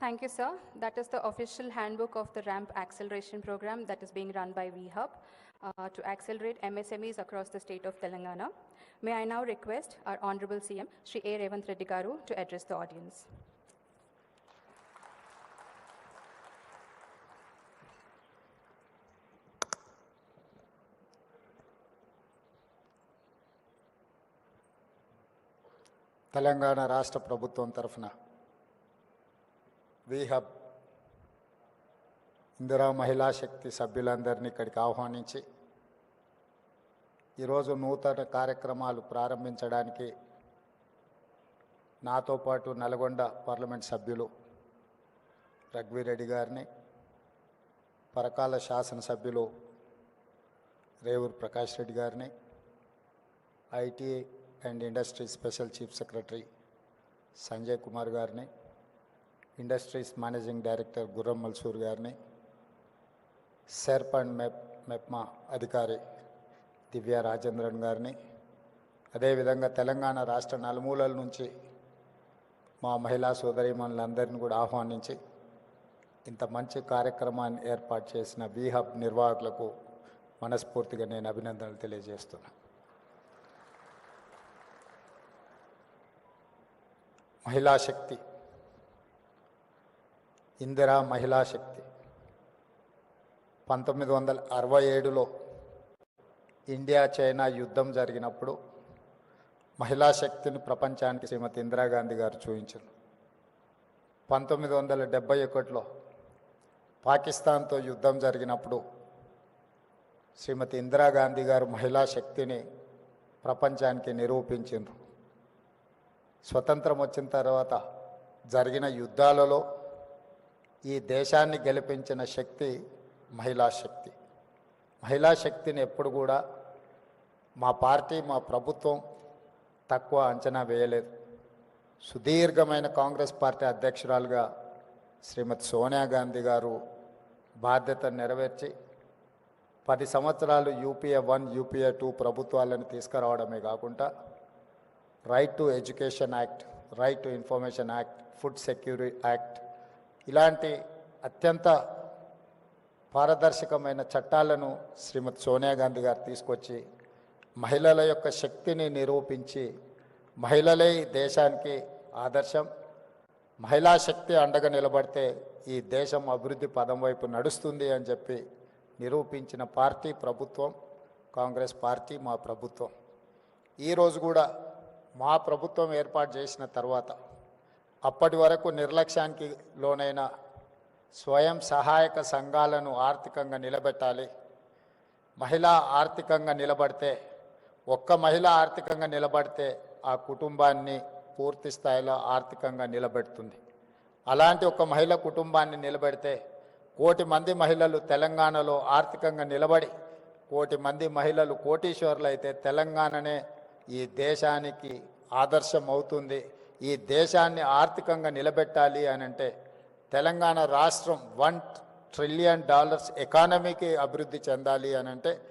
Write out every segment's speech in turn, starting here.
Thank you, sir. That is the official handbook of the RAMP acceleration program that is being run by VHub to accelerate MSMEs across the state of Telangana. May I now request our Honorable CM, Shri A. Revanth Reddy Garu, to address the audience. Telangana రాష్ట్ర ప్రభుత్వం తరఫున వీహబ్ ఇందిరా మహిళా శక్తి సభ్యులందరినీ ఇక్కడికి ఆహ్వానించి ఈరోజు నూతన కార్యక్రమాలు ప్రారంభించడానికి నాతో పాటు నల్గొండ పార్లమెంట్ సభ్యులు రఘువీరెడ్డి గారిని, పరకాల శాసనసభ్యులు రేవూరు ప్రకాష్ రెడ్డి గారిని, IT and industry special chief secretary Sanjay Kumar గారిని, ఇండస్ట్రీస్ మేనేజింగ్ డైరెక్టర్ గుర్రం మల్సూర్ గారిని, సెర్ప్ అండ్ మెప్మా అధికారి దివ్య రాజేంద్రన్ గారిని, అదేవిధంగా తెలంగాణ రాష్ట్ర నలుమూలల నుంచి మా మహిళా సోదరీమణులందరినీ కూడా ఆహ్వానించి ఇంత మంచి కార్యక్రమాన్ని ఏర్పాటు చేసిన వీహబ్ నిర్వాహకులకు మనస్ఫూర్తిగా నేను అభినందనలు తెలియజేస్తున్నాను. మహిళా శక్తి, ఇందిరా మహిళా శక్తి 1967లో ఇండియా చైనా యుద్ధం జరిగినప్పుడు మహిళా శక్తిని ప్రపంచానికి శ్రీమతి ఇందిరాగాంధీ గారు చూపించారు. 1971లో పాకిస్తాన్తో యుద్ధం జరిగినప్పుడు శ్రీమతి ఇందిరాగాంధీ గారు మహిళా శక్తిని ప్రపంచానికి నిరూపించారు. స్వతంత్రం వచ్చిన తర్వాత జరిగిన యుద్ధాలలో ఈ దేశాన్ని గెలిపించిన శక్తి మహిళా శక్తి. మహిళా శక్తిని ఎప్పుడు కూడా మా పార్టీ, మా ప్రభుత్వం తక్కువ అంచనా వేయలేదు. సుదీర్ఘమైన కాంగ్రెస్ పార్టీ అధ్యక్షురాలుగా శ్రీమతి సోనియా గాంధీ గారు బాధ్యత నెరవేర్చి 10 సంవత్సరాలు యూపీఏ 1, యూపీఏ 2 ప్రభుత్వాలను తీసుకురావడమే కాకుండా right to education act, right to information act, food security act ఇలాంటి అత్యంత పారదర్శకమైన చట్టాలను శ్రీమతి సోనియా గాంధీ గారు తీసుకొచ్చి మహిళల యొక్క శక్తిని నిరూపించి మహిళలే ఈ దేశానికి ఆదర్శం, మహిళా శక్తి అండగా నిలబడితే ఈ దేశం అభివృద్ధి పదం వైపు నడుస్తుంది అని చెప్పి నిరూపించిన పార్టీ ప్రభుత్వం కాంగ్రెస్ పార్టీ, మా ప్రభుత్వం. ఈరోజు కూడా మా ప్రభుత్వం ఏర్పాటు చేసిన తర్వాత అప్పటి వరకు నిర్లక్ష్యానికి లోనైన స్వయం సహాయక సంఘాలను ఆర్థికంగా నిలబెట్టాలి. మహిళ ఆర్థికంగా నిలబడితే, ఒక్క మహిళ ఆర్థికంగా నిలబడితే ఆ కుటుంబాన్ని పూర్తి స్థాయిలో ఆర్థికంగా నిలబెడుతుంది. అలాంటి ఒక మహిళ కుటుంబాన్ని నిలబెడితే 1 కోటి మంది మహిళలు తెలంగాణలో ఆర్థికంగా నిలబడి 1 కోటి మంది మహిళలు కోటీశ్వరులు అయితే తెలంగాణనే ఈ దేశానికి ఆదర్శం అవుతుంది. ఈ దేశాన్ని ఆర్థికంగా నిలబెట్టాలి అని అంటే తెలంగాణ రాష్ట్రం $1 ట్రిలియన్ ఎకానమీకి అభివృద్ధి చెందాలి అని అంటే 1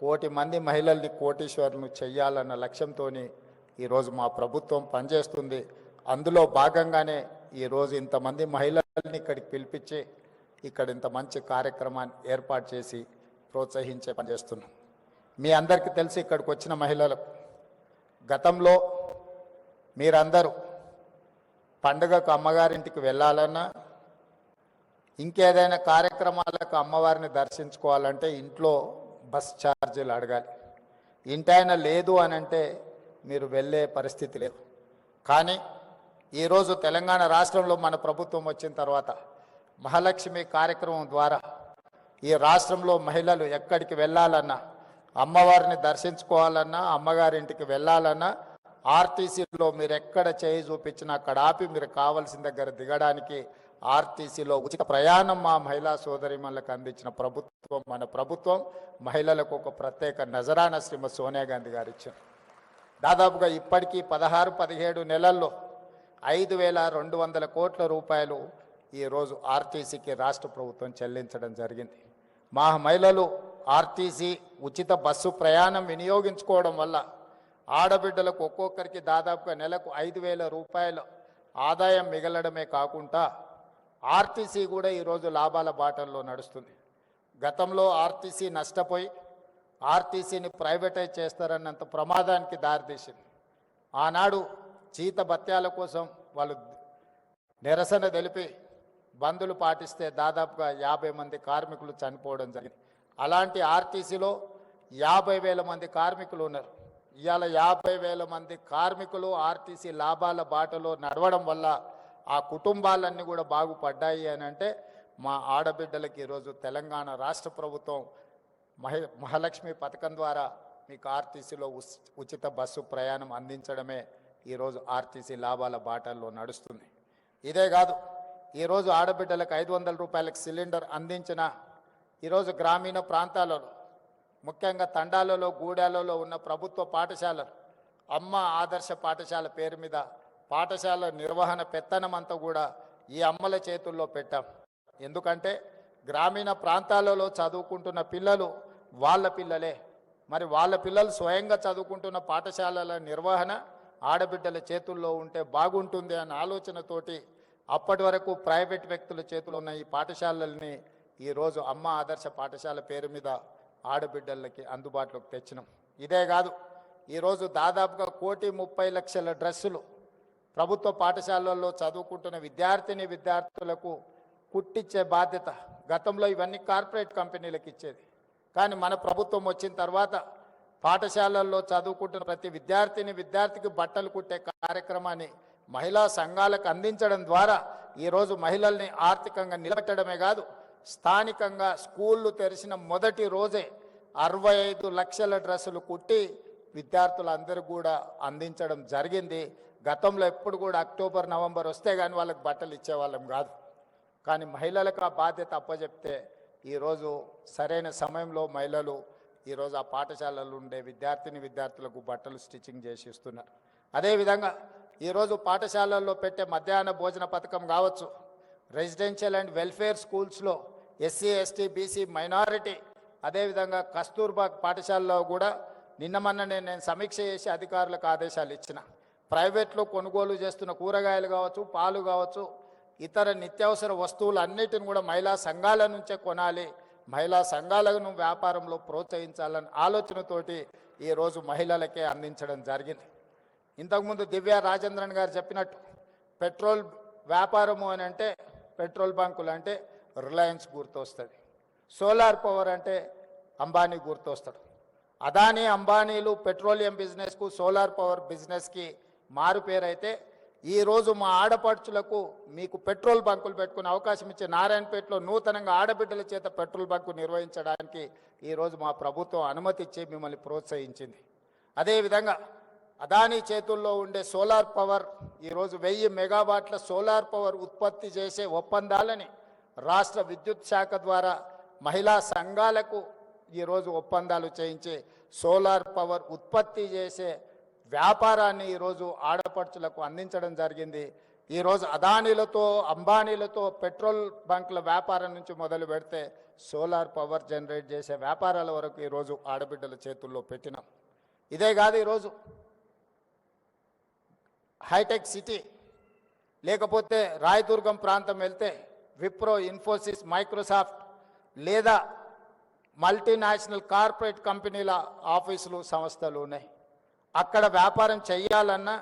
కోటి మంది మహిళల్ని కోటీశ్వరులను చెయ్యాలన్న లక్ష్యంతో ఈరోజు మా ప్రభుత్వం పనిచేస్తుంది. అందులో భాగంగానే ఈరోజు ఇంతమంది మహిళల్ని ఇక్కడికి పిలిపించి ఇక్కడ ఇంత మంచి కార్యక్రమాన్ని ఏర్పాటు చేసి ప్రోత్సహించే పనిచేస్తున్నాం. మీ అందరికీ తెలిసి ఇక్కడికి వచ్చిన మహిళలు గతంలో మీరందరూ పండుగకు అమ్మగారింటికి వెళ్ళాలన్నా, ఇంకేదైనా కార్యక్రమాలకు అమ్మవారిని దర్శించుకోవాలంటే ఇంట్లో బస్ ఛార్జీలు అడగాలి. ఇంటైనా లేదు అని అంటే మీరు వెళ్ళే పరిస్థితి లేదు. కానీ ఈరోజు తెలంగాణ రాష్ట్రంలో మన ప్రభుత్వం వచ్చిన తర్వాత మహాలక్ష్మి కార్యక్రమం ద్వారా ఈ రాష్ట్రంలో మహిళలు ఎక్కడికి వెళ్ళాలన్నా, అమ్మవారిని దర్శించుకోవాలన్నా, అమ్మగారింటికి వెళ్ళాలన్నా ఆర్టీసీలో మీరు ఎక్కడ చేయి చూపించినా అక్కడ ఆపి మీరు కావాల్సిన దగ్గర దిగడానికి ఆర్టీసీలో ఉచిత ప్రయాణం మా మహిళా సోదరిమణులకు అందించిన ప్రభుత్వం మన ప్రభుత్వం. మహిళలకు ఒక ప్రత్యేక నజరాన శ్రీమతి సోనియా గాంధీ గారు ఇచ్చారు. దాదాపుగా ఇప్పటికీ 16-17 నెలల్లో 5,200 కోట్ల రూపాయలు ఈరోజు ఆర్టీసీకి రాష్ట్ర ప్రభుత్వం చెల్లించడం జరిగింది. మా మహిళలు ఆర్టీసీ ఉచిత బస్సు ప్రయాణం వినియోగించుకోవడం వల్ల ఆడబిడ్డలకు ఒక్కొక్కరికి దాదాపుగా నెలకు 5,000 రూపాయలు ఆదాయం మిగలడమే కాకుండా ఆర్టీసీ కూడా ఈరోజు లాభాల బాటల్లో నడుస్తుంది. గతంలో ఆర్టీసీ నష్టపోయి ఆర్టీసీని ప్రైవేటైజ్ చేస్తారన్నంత ప్రమాదానికి దారితీసింది. ఆనాడు జీత భత్యాల కోసం వాళ్ళు నిరసన తెలిపి బందులు పాటిస్తే దాదాపుగా 50 మంది కార్మికులు చనిపోవడం జరిగింది. అలాంటి ఆర్టీసీలో 50,000 మంది కార్మికులు ఉన్నారు. ఇవాళ 50,000 మంది కార్మికులు ఆర్టీసీ లాభాల బాటలో నడవడం వల్ల ఆ కుటుంబాలన్నీ కూడా బాగుపడ్డాయి అని అంటే మా ఆడబిడ్డలకి ఈరోజు తెలంగాణ రాష్ట్ర ప్రభుత్వం మహాలక్ష్మి పథకం ద్వారా మీకు ఆర్టీసీలో ఉచిత బస్సు ప్రయాణం అందించడమే ఈరోజు ఆర్టీసీ లాభాల బాటల్లో నడుస్తుంది. ఇదే కాదు, ఈరోజు ఆడబిడ్డలకు 500 రూపాయలకు సిలిండర్ అందించిన ఈరోజు గ్రామీణ ప్రాంతాలలో ముఖ్యంగా తండాలలో గూడాలలో ఉన్న ప్రభుత్వ పాఠశాలలు అమ్మ ఆదర్శ పాఠశాల పేరు మీద పాఠశాల నిర్వహణ పెత్తనం అంతా కూడా ఈ అమ్మల చేతుల్లో పెట్టాం. ఎందుకంటే గ్రామీణ ప్రాంతాలలో చదువుకుంటున్న పిల్లలు వాళ్ళ పిల్లలే. మరి వాళ్ళ పిల్లలు స్వయంగా చదువుకుంటున్న పాఠశాలల నిర్వహణ ఆడబిడ్డల చేతుల్లో ఉంటే బాగుంటుంది అన్న ఆలోచనతోటి అప్పటి వరకు ప్రైవేట్ వ్యక్తుల చేతుల్లో ఉన్న ఈ పాఠశాలల్ని ఈరోజు అమ్మ ఆదర్శ పాఠశాల పేరు మీద ఆడబిడ్డలకి అందుబాటులోకి తెచ్చినాం. ఇదే కాదు, ఈరోజు దాదాపుగా 1,30,00,000 డ్రెస్సులు ప్రభుత్వ పాఠశాలల్లో చదువుకుంటున్న విద్యార్థులకు కుట్టించే బాధ్యత. గతంలో ఇవన్నీ కార్పొరేట్ కంపెనీలకు ఇచ్చేది. కానీ మన ప్రభుత్వం వచ్చిన తర్వాత పాఠశాలల్లో చదువుకుంటున్న ప్రతి విద్యార్థికి బట్టలు కుట్టే కార్యక్రమాన్ని మహిళా సంఘాలకు అందించడం ద్వారా ఈరోజు మహిళల్ని ఆర్థికంగా నిలబెట్టడమే కాదు, స్థానికంగా స్కూళ్ళు తెరిచిన మొదటి రోజే 65 లక్షల డ్రెస్సులు కుట్టి విద్యార్థులందరూ కూడా అందించడం జరిగింది. గతంలో ఎప్పుడు కూడా అక్టోబర్ నవంబర్ వస్తే కానీ వాళ్ళకి బట్టలు ఇచ్చేవాళ్ళం కాదు. కానీ మహిళలకు ఆ బాధ్యత అప్పచెప్తే ఈరోజు సరైన సమయంలో మహిళలు ఈరోజు ఆ పాఠశాలలు ఉండే విద్యార్థులకు బట్టలు స్టిచ్చింగ్ చేసి ఇస్తున్నారు. అదేవిధంగా ఈరోజు పాఠశాలల్లో పెట్టే మధ్యాహ్న భోజన పథకం కావచ్చు, రెసిడెన్షియల్ అండ్ వెల్ఫేర్ స్కూల్స్లో ఎస్సీ ఎస్టీ బీసీ మైనారిటీ, అదేవిధంగా కస్తూర్బా పాఠశాలలో కూడా నిన్నమన్ననే నేను సమీక్ష చేసి అధికారులకు ఆదేశాలు ఇచ్చిన. ప్రైవేట్లో కొనుగోలు చేస్తున్న కూరగాయలు కావచ్చు, పాలు కావచ్చు, ఇతర నిత్యావసర వస్తువులు అన్నిటిని కూడా మహిళా సంఘాల నుంచే కొనాలి, మహిళా సంఘాలను వ్యాపారంలో ప్రోత్సహించాలన్న ఆలోచనతోటి ఈరోజు మహిళలకే అందించడం జరిగింది. ఇంతకుముందు దివ్య రాజేంద్రన్ గారు చెప్పినట్టు పెట్రోల్ వ్యాపారము అని అంటే పెట్రోల్ బంకులు అంటే రిలయన్స్ గుర్తొస్తుంది, సోలార్ పవర్ అంటే అంబానీ గుర్తొస్తాడు. అదానీ అంబానీలు పెట్రోలియం బిజినెస్కు సోలార్ పవర్ బిజినెస్కి మారు పేరైతే ఈరోజు మా ఆడపడుచులకు మీకు పెట్రోల్ బంకులు పెట్టుకునే అవకాశం ఇచ్చే నారాయణపేటలో నూతనంగా ఆడబిడ్డల చేత పెట్రోల్ బంకు నిర్వహించడానికి ఈరోజు మా ప్రభుత్వం అనుమతి ఇచ్చి మిమ్మల్ని ప్రోత్సహించింది. అదేవిధంగా అదానీ చేతుల్లో ఉండే సోలార్ పవర్ ఈరోజు 1000 మెగావాట్ల సోలార్ పవర్ ఉత్పత్తి చేసే ఒప్పందాలని రాష్ట్ర విద్యుత్ శాఖ ద్వారా మహిళా సంఘాలకు ఈరోజు ఒప్పందాలు చేయించి సోలార్ పవర్ ఉత్పత్తి చేసే వ్యాపారాన్ని ఈరోజు ఆడపడుచులకు అందించడం జరిగింది. ఈరోజు అదానీలతో అంబానీలతో పెట్రోల్ బంకుల వ్యాపారం నుంచి మొదలు పెడితే సోలార్ పవర్ జనరేట్ చేసే వ్యాపారాల వరకు ఈరోజు ఆడబిడ్డల చేతుల్లో పెట్టినాం. ఇదే కాదు, ఈరోజు హైటెక్ సిటీ లేకపోతే రాయదుర్గం ప్రాంతం వెళ్తే విప్రో, ఇన్ఫోసిస్, మైక్రోసాఫ్ట్ లేదా మల్టీనేషనల్ కార్పొరేట్ కంపెనీల ఆఫీసులు సంస్థలు ఉన్నాయి. అక్కడ వ్యాపారం చేయాలన్నా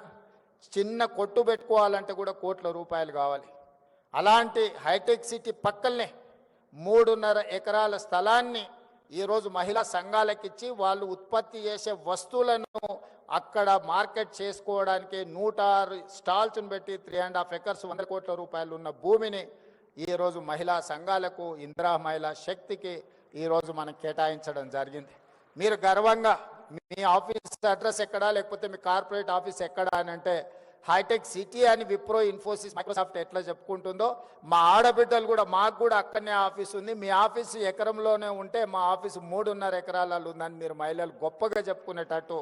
చిన్న కొట్టు పెట్టుకోవాలంటే కూడా కోట్ల రూపాయలు కావాలి. అలాంటి హైటెక్ సిటీ పక్కనే 3.5 ఎకరాల స్థలాన్ని ఈరోజు మహిళా సంఘాలకు ఇచ్చి వాళ్ళు ఉత్పత్తి చేసే వస్తువులను అక్కడ మార్కెట్ చేసుకోవడానికి 106 స్టాల్స్ను పెట్టి 3.5 ఎకర్స్ 100 కోట్ల రూపాయలు ఉన్న భూమిని ఈరోజు మహిళా సంఘాలకు ఇందిరా మహిళా శక్తికి ఈరోజు మనం కేటాయించడం జరిగింది. మీరు గర్వంగా మీ ఆఫీస్ అడ్రస్ ఎక్కడా లేకపోతే మీ కార్పొరేట్ ఆఫీస్ ఎక్కడా అని అంటే హైటెక్ సిటీ అని విప్రో, ఇన్ఫోసిస్, మైక్రోసాఫ్ట్ ఎట్లా చెప్పుకుంటుందో మా ఆడబిడ్డలు కూడా మాకు కూడా అక్కడనే ఆఫీస్ ఉంది, మీ ఆఫీసు ఎకరంలోనే ఉంటే మా ఆఫీసు 3.5 ఎకరాలలో ఉందని మీరు మహిళలు గొప్పగా చెప్పుకునేటట్టు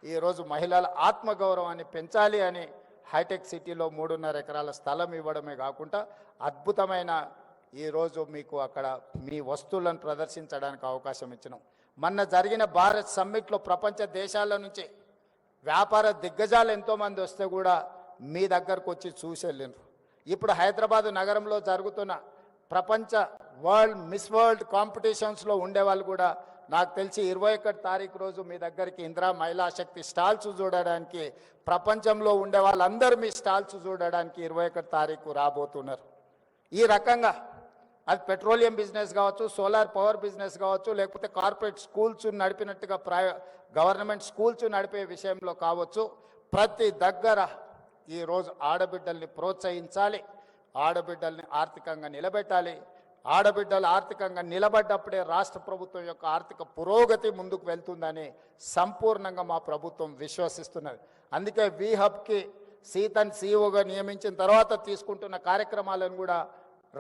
ఈరోజు మహిళల ఆత్మగౌరవాన్ని పెంచాలి అని హైటెక్ సిటీలో 3.5 ఎకరాల స్థలం ఇవ్వడమే కాకుండా అద్భుతమైన ఈరోజు మీకు అక్కడ మీ వస్తువులను ప్రదర్శించడానికి అవకాశం ఇచ్చినాం. మొన్న జరిగిన భారత్ సమ్మిట్లో ప్రపంచ దేశాల నుంచి వ్యాపార దిగ్గజాలు ఎంతోమంది వస్తే కూడా మీ దగ్గరకు వచ్చి చూసి వెళ్ళినారు. ఇప్పుడు హైదరాబాదు నగరంలో జరుగుతున్న ప్రపంచ మిస్ వరల్డ్ కాంపిటీషన్స్లో ఉండేవాళ్ళు కూడా నాకు తెలిసి 21 తారీఖు రోజు మీ దగ్గరికి ఇందిరా మహిళా శక్తి స్టాల్స్ చూడడానికి ప్రపంచంలో ఉండే వాళ్ళందరూ మీ స్టాల్స్ చూడడానికి 21 తారీఖు రాబోతున్నారు. ఈ రకంగా అది పెట్రోలియం బిజినెస్ కావచ్చు, సోలార్ పవర్ బిజినెస్ కావచ్చు, లేకపోతే కార్పొరేట్ స్కూల్స్ నడిపినట్టుగా గవర్నమెంట్ స్కూల్స్ నడిపే విషయంలో కావచ్చు, ప్రతి దగ్గర ఈరోజు ఆడబిడ్డల్ని ప్రోత్సహించాలి, ఆడబిడ్డల్ని ఆర్థికంగా నిలబెట్టాలి. ఆడబిడ్డలు ఆర్థికంగా నిలబడ్డప్పుడే రాష్ట్ర ప్రభుత్వం యొక్క ఆర్థిక పురోగతి ముందుకు వెళ్తుందని సంపూర్ణంగా మా ప్రభుత్వం విశ్వసిస్తున్నది. అందుకే వీహబ్కి సీతన్ సీఓగా నియమించిన తర్వాత తీసుకుంటున్న కార్యక్రమాలను కూడా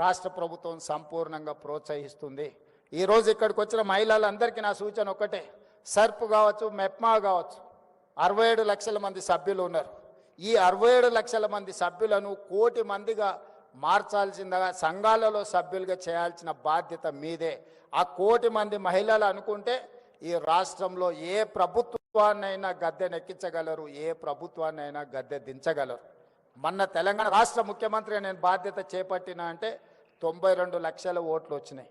రాష్ట్ర ప్రభుత్వం సంపూర్ణంగా ప్రోత్సహిస్తుంది. ఈరోజు ఇక్కడికి వచ్చిన మహిళలందరికీ నా సూచన ఒకటే, సర్ప్ కావచ్చు, మెప్మా కావచ్చు, 67 లక్షల మంది సభ్యులు ఉన్నారు. ఈ 67 లక్షల మంది సభ్యులను 1 కోటి మందిగా మార్చాల్సిందిగా సంఘాలలో సభ్యులుగా చేయాల్సిన బాధ్యత మీదే. ఆ 1 కోటి మంది మహిళలు అనుకుంటే ఈ రాష్ట్రంలో ఏ ప్రభుత్వాన్నైనా గద్దెనెక్కించగలరు, ఏ ప్రభుత్వాన్నైనా గద్దె దించగలరు. మొన్న తెలంగాణ రాష్ట్ర ముఖ్యమంత్రిగా నేను బాధ్యత చేపట్టిన అంటే 92 లక్షల ఓట్లు వచ్చినాయి.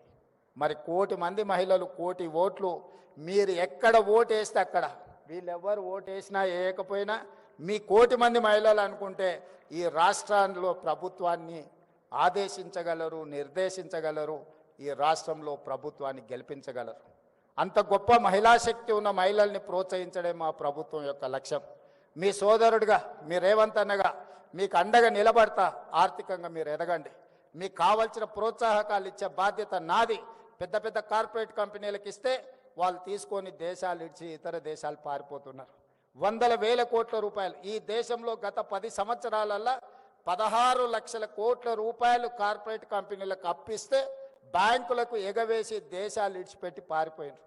మరి 1 కోటి మంది మహిళలు 1 కోటి ఓట్లు, మీరు ఎక్కడ ఓటు వేస్తే అక్కడ, వీళ్ళెవ్వరు ఓటు వేసినా వేయకపోయినా మీ 1 కోటి మంది మహిళలు అనుకుంటే ఈ రాష్ట్రంలో ప్రభుత్వాన్ని ఆదేశించగలరు, నిర్దేశించగలరు, ఈ రాష్ట్రంలో ప్రభుత్వాన్ని గెలిపించగలరు. అంత గొప్ప మహిళా శక్తి ఉన్న మహిళల్ని ప్రోత్సహించడమే మా ప్రభుత్వం యొక్క లక్ష్యం. మీ సోదరుడిగా, మీ రేవంత్ అన్నగా మీకు అండగా నిలబడతా. ఆర్థికంగా మీరు ఎదగండి. మీకు కావాల్సిన ప్రోత్సాహకాలు ఇచ్చే బాధ్యత నాది. పెద్ద పెద్ద కార్పొరేట్ కంపెనీలకు ఇస్తే వాళ్ళు తీసుకొని దేశాలు ఇచ్చి ఇతర దేశాలు పారిపోతున్నారు. వందల వేల కోట్ల రూపాయలు ఈ దేశంలో గత 10 సంవత్సరాలలో 16 లక్షల కోట్ల రూపాయలు కార్పొరేట్ కంపెనీలకు అప్పిస్తే బ్యాంకులకు ఎగవేసి దేశాలు ఇడిచిపెట్టి పారిపోయారు.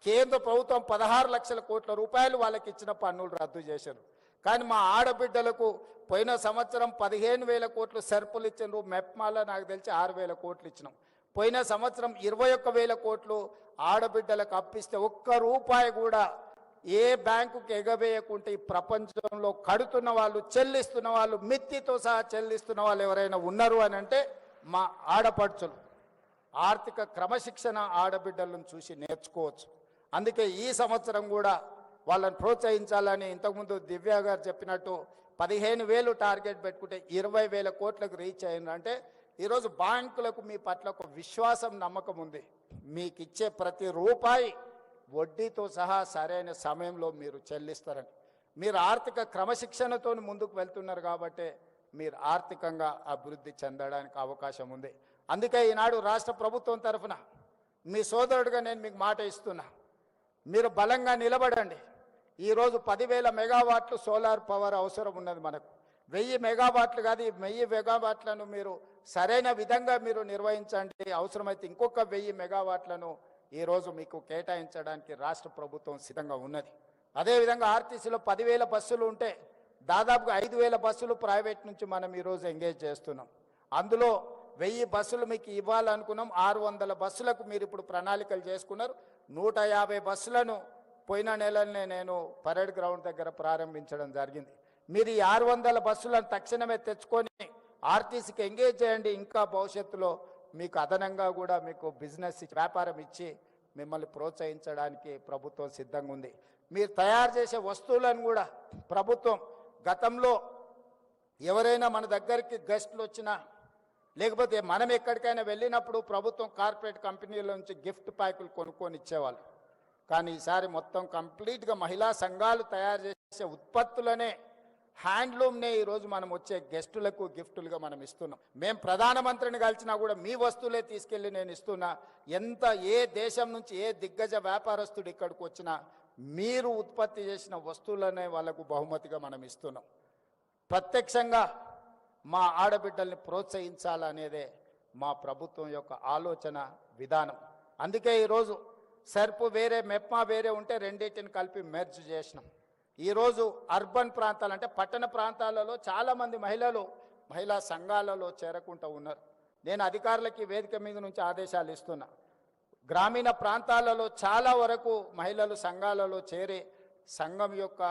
కేంద్ర ప్రభుత్వం 16 లక్షల కోట్ల రూపాయలు వాళ్ళకి ఇచ్చిన పన్నులు రద్దు చేశారు. కానీ మా ఆడబిడ్డలకు పోయిన సంవత్సరం 15,000 కోట్లు సర్పులు ఇచ్చినారు. మెప్మాలో నాకు తెలిసి 6,000 కోట్లు ఇచ్చినాం. పోయిన సంవత్సరం 21,000 కోట్లు ఆడబిడ్డలకు అప్పిస్తే 1 రూపాయి కూడా ఏ బ్యాంకుకి ఎగవేయకుంటే ఈ ప్రపంచంలో కడుతున్న వాళ్ళు, చెల్లిస్తున్న వాళ్ళు, మిత్తితో సహా చెల్లిస్తున్న వాళ్ళు ఎవరైనా ఉన్నారు అని అంటే మా ఆడపడుచులు. ఆర్థిక క్రమశిక్షణ ఆడబిడ్డలను చూసి నేర్చుకోవచ్చు. అందుకే ఈ సంవత్సరం కూడా వాళ్ళని ప్రోత్సహించాలని ఇంతకుముందు దివ్య గారు చెప్పినట్టు 15,000 టార్గెట్ పెట్టుకుంటే 20,000 కోట్లకు రీచ్ అయిందంటే ఈరోజు బ్యాంకులకు మీ పట్ల ఒక విశ్వాసం, నమ్మకం ఉంది. మీకు ఇచ్చే ప్రతి రూపాయి వడ్డీతో సహా సరైన సమయంలో మీరు చెల్లిస్తారని. మీరు ఆర్థిక క్రమశిక్షణతో ముందుకు వెళ్తున్నారు కాబట్టి మీరు ఆర్థికంగా అభివృద్ధి చెందడానికి అవకాశం ఉంది. అందుకే ఈనాడు రాష్ట్ర ప్రభుత్వం తరఫున మీ సోదరుడిగా నేను మీకు మాట ఇస్తున్నా, మీరు బలంగా నిలబడండి. ఈరోజు 10,000 మెగావాట్లు సోలార్ పవర్ అవసరం ఉన్నది మనకు. 1000 మెగావాట్లు కాదు, ఈ 1000 మెగావాట్లను మీరు సరైన విధంగా మీరు నిర్వహించండి. అవసరమైతే ఇంకొక 1000 మెగావాట్లను ఈరోజు మీకు కేటాయించడానికి రాష్ట్ర ప్రభుత్వం సిద్ధంగా ఉన్నది. అదేవిధంగా ఆర్టీసీలో 10,000 బస్సులు ఉంటే దాదాపుగా 5,000 బస్సులు ప్రైవేట్ నుంచి మనం ఈరోజు ఎంగేజ్ చేస్తున్నాం. అందులో 1000 బస్సులు మీకు ఇవ్వాలనుకున్నాం. 600 బస్సులకు మీరు ఇప్పుడు ప్రణాళికలు చేసుకున్నారు. 150 బస్సులను పోయిన నెలనే నేను పరేడ్ గ్రౌండ్ దగ్గర ప్రారంభించడం జరిగింది. మీరు ఈ 600 బస్సులను తక్షణమే తెచ్చుకొని ఆర్టీసీకి ఎంగేజ్ చేయండి. ఇంకా భవిష్యత్తులో మీకు అదనంగా కూడా మీకు బిజినెస్ వ్యాపారం ఇచ్చి మిమ్మల్ని ప్రోత్సహించడానికి ప్రభుత్వం సిద్ధంగా ఉంది. మీరు తయారు చేసే వస్తువులను కూడా ప్రభుత్వం, గతంలో ఎవరైనా మన దగ్గరికి గెస్టులు వచ్చినా లేకపోతే మనం ఎక్కడికైనా వెళ్ళినప్పుడు ప్రభుత్వం కార్పొరేట్ కంపెనీల నుంచి గిఫ్ట్ ప్యాకులు కొనుక్కొని ఇచ్చేవాళ్ళు. కానీ ఈసారి మొత్తం కంప్లీట్గా మహిళా సంఘాలు తయారు చేసే ఉత్పత్తులనే, హ్యాండ్లూమ్నే ఈరోజు మనం వచ్చే గెస్టులకు గిఫ్టులుగా మనం ఇస్తున్నాం. మేము ప్రధానమంత్రిని కలిసినా కూడా మీ వస్తువులే తీసుకెళ్ళి నేను ఇస్తున్నా. ఏ దేశం నుంచి ఏ దిగ్గజ వ్యాపారస్తుడు ఇక్కడికి వచ్చినా మీరు ఉత్పత్తి చేసిన వస్తువులనే వాళ్ళకు బహుమతిగా మనం ఇస్తున్నాం. ప్రత్యక్షంగా మా ఆడబిడ్డల్ని ప్రోత్సహించాలనేదే మా ప్రభుత్వం యొక్క ఆలోచన విధానం. అందుకే ఈరోజు సర్పు వేరే, మెప్మా వేరే ఉంటే రెండింటిని కలిపి మెర్జ్ చేసినాం. ఈరోజు అర్బన్ ప్రాంతాలు అంటే పట్టణ ప్రాంతాలలో చాలామంది మహిళలు మహిళా సంఘాలలో చేరకుంటూ ఉన్నారు. నేను అధికారులకి వేదిక మీద నుంచి ఆదేశాలు ఇస్తున్నా. గ్రామీణ ప్రాంతాలలో చాలా వరకు మహిళలు సంఘాలలో చేరి సంఘం యొక్క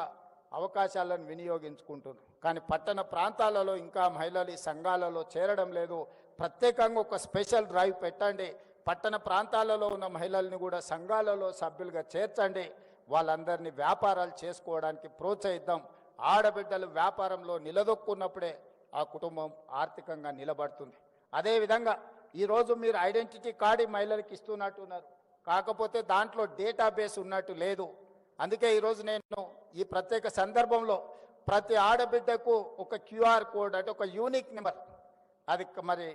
అవకాశాలను వినియోగించుకుంటున్నారు. కానీ పట్టణ ప్రాంతాలలో ఇంకా మహిళలు ఈ సంఘాలలో చేరడం లేదు. ప్రత్యేకంగా ఒక స్పెషల్ డ్రైవ్ పెట్టండి. పట్టణ ప్రాంతాలలో ఉన్న మహిళల్ని కూడా సంఘాలలో సభ్యులుగా చేర్చండి. వాళ్ళందరినీ వ్యాపారాలు చేసుకోవడానికి ప్రోత్సహిద్దాం. ఆడబిడ్డలు వ్యాపారంలో నిలదొక్కున్నప్పుడే ఆ కుటుంబం ఆర్థికంగా నిలబడుతుంది. అదేవిధంగా ఈరోజు మీరు ఐడెంటిటీ కార్డు మహిళలకు ఇస్తున్నట్టున్నారు, కాకపోతే దాంట్లో డేటాబేస్ ఉన్నట్టు లేదు. అందుకే ఈరోజు నేను ఈ ప్రత్యేక సందర్భంలో ప్రతి ఆడబిడ్డకు ఒక క్యూఆర్ కోడ్ అంటే ఒక యూనిక్ నెంబర్, అది మరి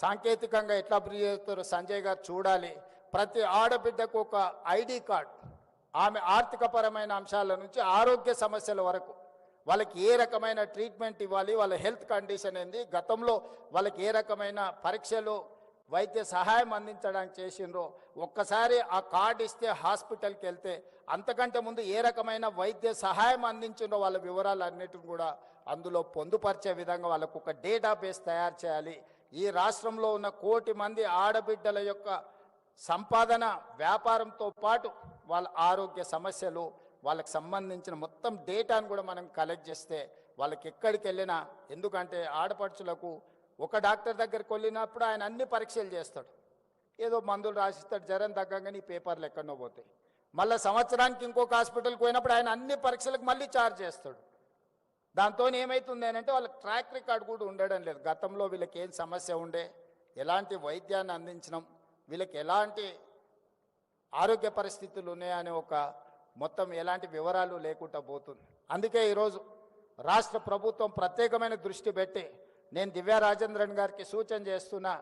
సాంకేతికంగా ఎట్లా అభివృద్ధి చేస్తారో సంజయ్ గారు చూడాలి. ప్రతి ఆడబిడ్డకు ఒక ఐడి కార్డ్, ఆమె ఆర్థికపరమైన అంశాల నుంచి ఆరోగ్య సమస్యల వరకు వాళ్ళకి ఏ రకమైన ట్రీట్మెంట్ ఇవ్వాలి, వాళ్ళ హెల్త్ కండిషన్ ఏంది, గతంలో వాళ్ళకి ఏ రకమైన పరీక్షలు వైద్య సహాయం అందించడానికి చేసిండ్రో ఒక్కసారి ఆ కార్డు ఇస్తే హాస్పిటల్కి వెళ్తే అంతకంటే ముందు ఏ రకమైన వైద్య సహాయం అందించిండ్రో వాళ్ళ వివరాలు అన్నిటిని కూడా అందులో పొందుపరిచే విధంగా వాళ్ళకు ఒక డేటాబేస్ తయారు చేయాలి. ఈ రాష్ట్రంలో ఉన్న 1 కోటి మంది ఆడబిడ్డల యొక్క సంపాదన వ్యాపారంతో పాటు వాళ్ళ ఆరోగ్య సమస్యలు వాళ్ళకి సంబంధించిన మొత్తం డేటాను కూడా మనం కలెక్ట్ చేస్తే వాళ్ళకి ఎక్కడికి వెళ్ళినా, ఎందుకంటే ఆడపడుచులకు ఒక డాక్టర్ దగ్గరికి వెళ్ళినప్పుడు ఆయన అన్ని పరీక్షలు చేస్తాడు, ఏదో మందులు రాసిస్తాడు, జ్వరం తగ్గగానే ఈ పేపర్లు ఎక్కడో పోతాయి. మళ్ళీ సంవత్సరానికి ఇంకొక హాస్పిటల్కి పోయినప్పుడు ఆయన అన్ని పరీక్షలకు మళ్ళీ ఛార్జ్ చేస్తాడు. దాంతో ఏమవుతుంది అని అంటే వాళ్ళకి ట్రాక్ రికార్డ్ కూడా ఉండడం లేదు. గతంలో వీళ్ళకి ఏం సమస్య ఉండే, ఎలాంటి వైద్యాన్ని అందించడం, వీళ్ళకి ఎలాంటి ఆరోగ్య పరిస్థితులు ఉన్నాయనే ఒక మొత్తం ఎలాంటి వివరాలు లేకుండా పోతుంది. అందుకే ఈరోజు రాష్ట్ర ప్రభుత్వం ప్రత్యేకమైన దృష్టి పెట్టి నేను దివ్యా రాజేంద్రన్ గారికి సూచన చేస్తున్నా,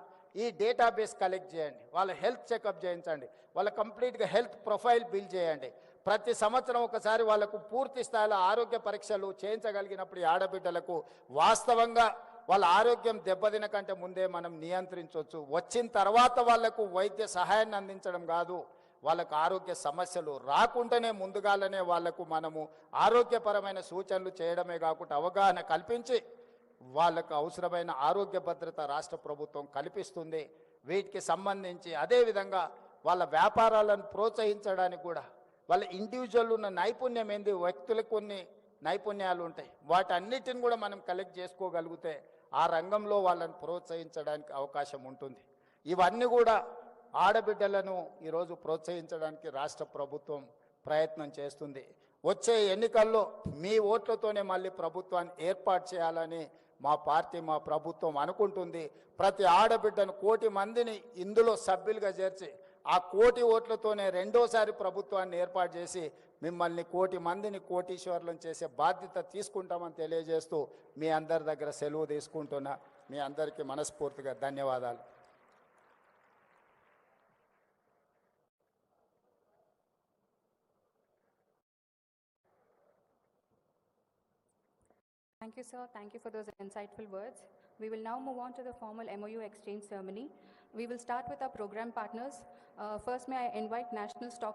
ఈ డేటాబేస్ కలెక్ట్ చేయండి, వాళ్ళ హెల్త్ చెకప్ చేయించండి, వాళ్ళ కంప్లీట్గా హెల్త్ ప్రొఫైల్ బిల్డ్ చేయండి. ప్రతి సంవత్సరం ఒకసారి వాళ్ళకు పూర్తి స్థాయిలో ఆరోగ్య పరీక్షలు చేయించగలిగినప్పుడు ఈ ఆడబిడ్డలకు వాస్తవంగా వాళ్ళ ఆరోగ్యం దెబ్బతిన కంటే ముందే మనం నియంత్రించవచ్చు. వచ్చిన తర్వాత వాళ్లకు వైద్య సహాయాన్ని అందించడం కాదు, వాళ్ళకు ఆరోగ్య సమస్యలు రాకుండానే ముందుగానే వాళ్లకు మనము ఆరోగ్యపరమైన సూచనలు చేయడమే కాకుండా అవగాహన కల్పించి వాళ్ళకు అవసరమైన ఆరోగ్య భద్రత రాష్ట్ర ప్రభుత్వం కల్పిస్తుంది. వీటికి సంబంధించి అదేవిధంగా వాళ్ళ వ్యాపారాలను ప్రోత్సహించడానికి కూడా వాళ్ళ ఇండివిజువల్ ఉన్న నైపుణ్యం ఏంది, వ్యక్తులకు కొన్ని నైపుణ్యాలు ఉంటాయి, వాటన్నిటిని కూడా మనం కలెక్ట్ చేసుకోగలిగితే ఆ రంగంలో వాళ్ళని ప్రోత్సహించడానికి అవకాశం ఉంటుంది. ఇవన్నీ కూడా ఆడబిడ్డలను ఈరోజు ప్రోత్సహించడానికి రాష్ట్ర ప్రభుత్వం ప్రయత్నం చేస్తుంది. వచ్చే ఎన్నికల్లో మీ ఓట్లతోనే మళ్ళీ ప్రభుత్వాన్ని ఏర్పాటు చేయాలని మా పార్టీ, మా ప్రభుత్వం అనుకుంటుంది. ప్రతి ఆడబిడ్డను 1 కోటి మందిని ఇందులో సభ్యులుగా చేర్చి ఆ 1 కోటి ఓట్లతోనే రెండోసారి ప్రభుత్వాన్ని ఏర్పాటు చేసి మిమ్మల్ని 1 కోటి మందిని కోటీశ్వర్లను చేసే బాధ్యత తీసుకుంటామని తెలియజేస్తూ మీ అందరి దగ్గర సెలవు తీసుకుంటున్నా. మీ అందరికీ మనస్ఫూర్తిగా ధన్యవాదాలు. Thank you, sir. Thank you for those insightful words. We will now move on to the formal MOU exchange ceremony. We will start with our program partners. First, may I invite National Stock